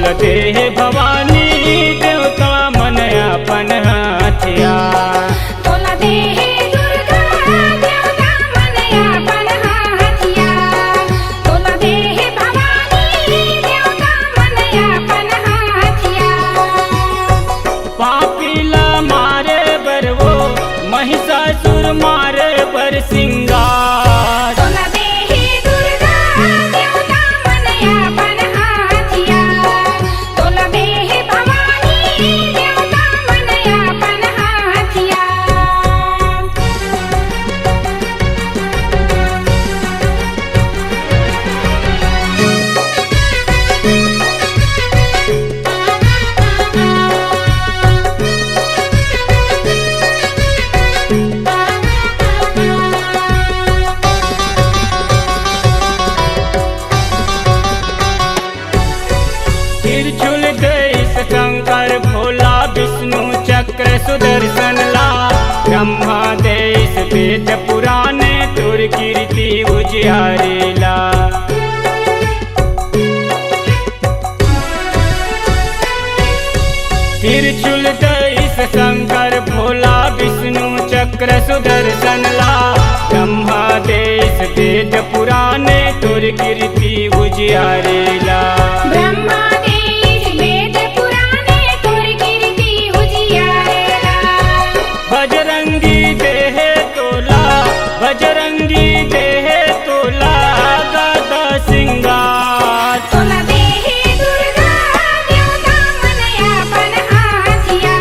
तोल देह भवानी देवता मन अपन हथिया। तोला देह दुर्गा देवता मन अपन हथिया। तोला देह भवानी देवता मन अपन हथिया। पापीला मारे बर वो महिषासुर मारे बर सिंगार। तोला देह दुर्गा देवता मन अपन हथिया। तोला देह भवानी देवता मन अपन हथिया। त्रिशूल देश शंकर भोला विष्णु चक्र सुदर्शन ला। ब्रह्मा देश वेद पुराणे तुर कीर्ति उजियारेला। त्रिशूल देश शंकर भोला विष्णु चक्र सुदर्शन ला। ब्रह्मा देश वेद पुराणे तुर कीर्ति उजियारेला। ब्रह्मा देश वेद पुराणे तुर कीर्ति उजियारेला। बजरंगी देह तोला बजरंगी देह तोला गदा सिंगार। तोला देह दुर्गा देवता मन अपन हथिया।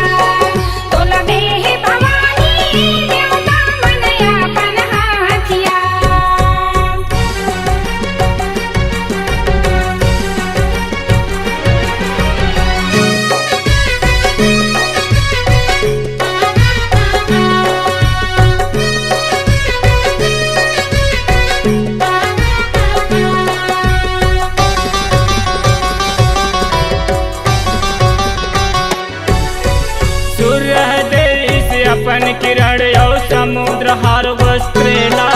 तोला देह भवानी देवता मन अपन हथिया। सूर्य देश अपन किरण और समुद्र हार वस्त्रेला।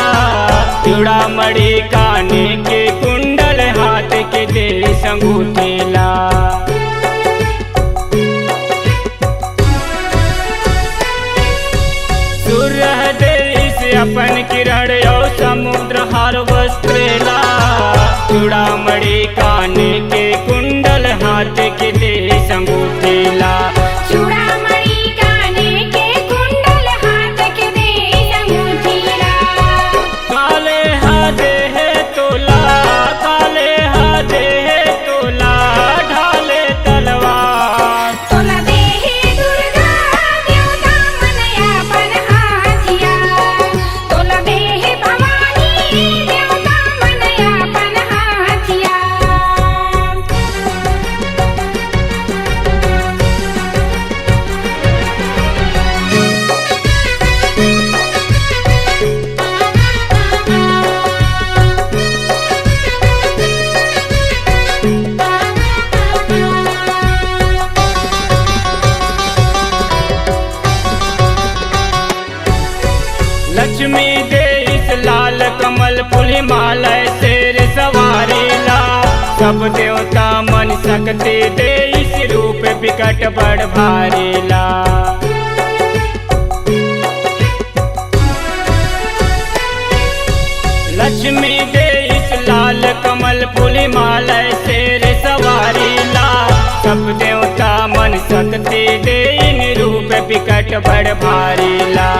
चूड़ामणि काने के कुंडल हाथ के देश अंगूठेला। सूर्य देश अपन किरण और समुद्र हार वस्त्रेला। चूड़ामणि काने के कुंडल हाथ के देश अंगूठेला। चूड़ामणि काने के कुंडल हाथ के देश अंगूठीला। काले हाथे है तोला काले हाथे है तोला ढाले तलवार। तोला देह दुर्गा देवता मन अपन हथिया। तोला देह भवानी देवता मन अपन हथिया। लक्ष्मी देश लाल कमल फूल हिमालय शेर सवारेला। सब देवता मन सकते देश रूप विकट बड़ भारेला। लक्ष्मी देश लाल कमल फूल हिमालय शेर सवारेला। सब देवता मन सकते देन रूप विकट बड़ भारेला।